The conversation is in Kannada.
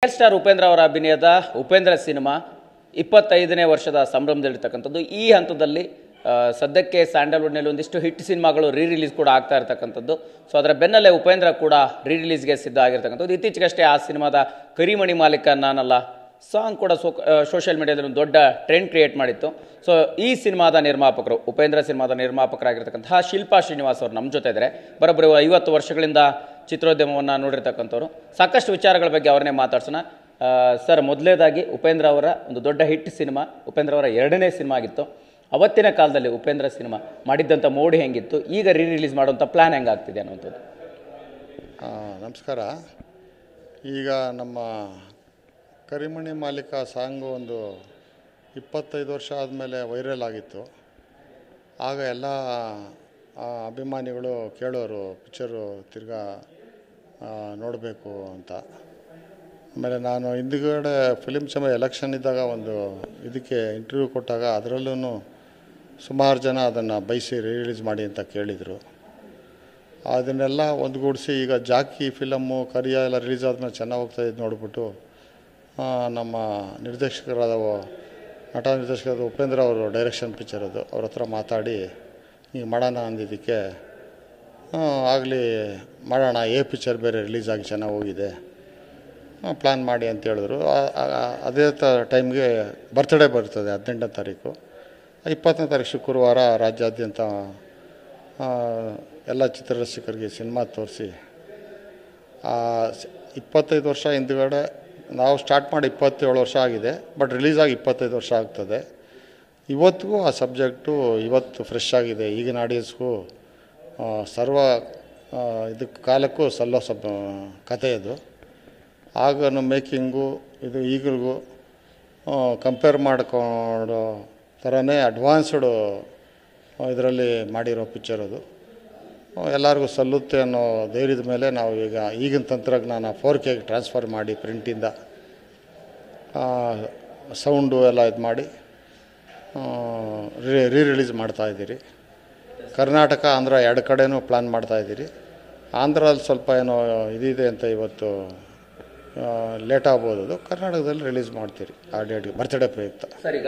ಸ್ಟಾರ್ ಉಪೇಂದ್ರ ಅವರ ಅಭಿನಯದ ಉಪೇಂದ್ರ ಸಿನಿಮಾ 25ನೇ ವರ್ಷದ ಸಂಭ್ರಮದಲ್ಲಿರ್ತಕ್ಕಂಥದ್ದು. ಈ ಹಂತದಲ್ಲಿ ಸದ್ಯಕ್ಕೆ ಸ್ಯಾಂಡಲ್ವುಡ್ನಲ್ಲಿ ಒಂದಿಷ್ಟು ಹಿಟ್ ಸಿನಿಮಾಗಳು ರಿಲೀಸ್ ಕೂಡ ಆಗ್ತಾ ಇರ್ತಕ್ಕಂಥದ್ದು. ಸೊ ಅದರ ಬೆನ್ನಲ್ಲೇ ಉಪೇಂದ್ರ ಕೂಡ ರಿಲೀಸ್ಗೆ ಸಿದ್ಧ ಆಗಿರ್ತಕ್ಕಂಥದ್ದು. ಇತ್ತೀಚೆಗಷ್ಟೇ ಆ ಸಿನಿಮಾದ ಕರಿಮಣಿ ಮಾಲೀಕ ನಾನಲ್ಲ ಸಾಂಗ್ ಕೂಡ ಸೋಷಿಯಲ್ ಮೀಡಿಯಾದಲ್ಲಿ ಒಂದು ದೊಡ್ಡ ಟ್ರೆಂಡ್ ಕ್ರಿಯೇಟ್ ಮಾಡಿತ್ತು. ಸೊ ಈ ಸಿನಿಮಾದ ನಿರ್ಮಾಪಕರು, ಉಪೇಂದ್ರ ಸಿನಿಮಾದ ನಿರ್ಮಾಪಕರಾಗಿರ್ತಕ್ಕಂತಹ ಶಿಲ್ಪಾ ಶ್ರೀನಿವಾಸ್ ಅವರು ನಮ್ಮ ಜೊತೆ ಇದ್ದಾರೆ. ಬರೋಬ್ಬರಿ 50 ವರ್ಷಗಳಿಂದ ಚಿತ್ರೋದ್ಯಮವನ್ನು ನೋಡಿರ್ತಕ್ಕಂಥವ್ರು. ಸಾಕಷ್ಟು ವಿಚಾರಗಳ ಬಗ್ಗೆ ಅವ್ರನ್ನೇ ಮಾತಾಡ್ಸೋಣ. ಸರ್, ಮೊದಲೇದಾಗಿ ಉಪೇಂದ್ರ ಅವರ ಒಂದು ದೊಡ್ಡ ಹಿಟ್ ಸಿನಿಮಾ, ಉಪೇಂದ್ರ ಅವರ 2ನೇ ಸಿನಿಮಾ ಆಗಿತ್ತು. ಅವತ್ತಿನ ಕಾಲದಲ್ಲಿ ಉಪೇಂದ್ರ ಸಿನಿಮಾ ಮಾಡಿದ್ದಂಥ ಮೋಡಿ ಹೆಂಗಿತ್ತು, ಈಗ ರಿಲೀಸ್ ಮಾಡುವಂಥ ಪ್ಲ್ಯಾನ್ ಹೆಂಗಾಗ್ತಿದೆ ಅನ್ನೋಂಥದ್ದು. ನಮಸ್ಕಾರ. ಈಗ ನಮ್ಮ ಕರಿಮಣಿ ಮಾಲೀಕ ಸಾಂಗು ಒಂದು 25 ವರ್ಷ ಆದಮೇಲೆ ವೈರಲ್ ಆಗಿತ್ತು. ಆಗ ಎಲ್ಲ ಅಭಿಮಾನಿಗಳು ಕೇಳೋರು ಪಿಕ್ಚರು ತಿರ್ಗಾ ನೋಡಬೇಕು ಅಂತ. ಆಮೇಲೆ ನಾನು ಹಿಂದುಗಡೆ ಫಿಲಿಮ್ ಚಾಂಬರ್ ಎಲೆಕ್ಷನ್ ಇದ್ದಾಗ ಒಂದು ಇದಕ್ಕೆ ಇಂಟರ್ವ್ಯೂ ಕೊಟ್ಟಾಗ ಅದರಲ್ಲೂ ಸುಮಾರು ಜನ ಅದನ್ನು ಬಯಸಿ ರಿಲೀಸ್ ಮಾಡಿ ಅಂತ ಕೇಳಿದರು. ಅದನ್ನೆಲ್ಲ ಒಂದುಗೂಡಿಸಿ ಈಗ ಜಾಕಿ ಫಿಲಮ್ಮು ಕರಿಯ ಎಲ್ಲ ರಿಲೀಸ್ ಆದಮೇಲೆ ಚೆನ್ನಾಗಿ ಹೋಗ್ತಾಯಿದ್ದು ನೋಡಿಬಿಟ್ಟು ನಮ್ಮ ನಿರ್ದೇಶಕರಾದ ನಟ ನಿರ್ದೇಶಕರಾದ ಉಪೇಂದ್ರ ಅವರು ಡೈರೆಕ್ಷನ್ ಪಿಕ್ಚರ್ ಅದು ಅವ್ರ ಹತ್ರ ಮಾತಾಡಿ ಈಗ ಮಾಡೋಣ ಅಂದಿದ್ದಕ್ಕೆ ಆಗಲಿ ಮಾಡೋಣ, ಪಿಕ್ಚರ್ ಬೇರೆ ರಿಲೀಸ್ ಆಗಿ ಚೆನ್ನಾಗಿ ಹೋಗಿದೆ, ಪ್ಲ್ಯಾನ್ ಮಾಡಿ ಅಂತ ಹೇಳಿದ್ರು. ಅದೇ ಟೈಮ್ಗೆ ಬರ್ತ್ಡೇ ಬರ್ತದೆ 18ನೇ ತಾರೀಕು. 20ನೇ ತಾರೀಕು ಶುಕ್ರವಾರ ರಾಜ್ಯಾದ್ಯಂತ ಎಲ್ಲ ಚಿತ್ರರಸಿಕರಿಗೆ ಸಿನಿಮಾ ತೋರಿಸಿ 25 ವರ್ಷ ಹಿಂದುಗಡೆ ನಾವು ಸ್ಟಾರ್ಟ್ ಮಾಡಿ 27 ವರ್ಷ ಆಗಿದೆ, ಬಟ್ ರಿಲೀಸ್ ಆಗಿ 25 ವರ್ಷ ಆಗ್ತದೆ. ಇವತ್ತಿಗೂ ಆ ಸಬ್ಜೆಕ್ಟು ಇವತ್ತು ಫ್ರೆಶ್ ಆಗಿದೆ. ಈಗಿನ ಆಡಿಯನ್ಸ್ಗೂ ಸರ್ವ ಇದಕ್ಕೆ ಕಾಲಕ್ಕೂ ಸಲ್ಲೋ ಕಥೆ ಇದು. ಆಗನು ಮೇಕಿಂಗು ಇದು ಈಗಲೂ ಕಂಪೇರ್ ಮಾಡ್ಕೊಳ್ಳೋ ಥರನೇ ಅಡ್ವಾನ್ಸ್ಡು ಇದರಲ್ಲಿ ಮಾಡಿರೋ ಪಿಕ್ಚರ್ ಅದು. ಎಲ್ಲರಿಗೂ ಸಲ್ಲುತ್ತೆ ಅನ್ನೋ ಧೈರ್ಯದ ಮೇಲೆ ನಾವು ಈಗಿನ ತಂತ್ರಜ್ಞಾನ 4K ಟ್ರಾನ್ಸ್ಫರ್ ಮಾಡಿ ಪ್ರಿಂಟಿಂದ ಸೌಂಡು ಎಲ್ಲ ಇದು ಮಾಡಿ ರಿಲೀಸ್ ಮಾಡ್ತಾಯಿದ್ದೀರಿ. ಕರ್ನಾಟಕ ಆಂಧ್ರ 2 ಕಡೆನೂ ಪ್ಲ್ಯಾನ್ ಮಾಡ್ತಾಯಿದ್ದೀರಿ. ಆಂಧ್ರಲ್ಲಿ ಸ್ವಲ್ಪ ಏನೋ ಇದಿದೆ ಅಂತ ಇವತ್ತು ಲೇಟ್ ಆಗ್ಬೋದು. ಅದು ಕರ್ನಾಟಕದಲ್ಲಿ ರಿಲೀಸ್ ಮಾಡ್ತೀರಿ ಆ ಡೇಟ್ಗೆ, ಬರ್ತ್ಡೇ ಪ್ರಯುಕ್ತ. ಸರಿ.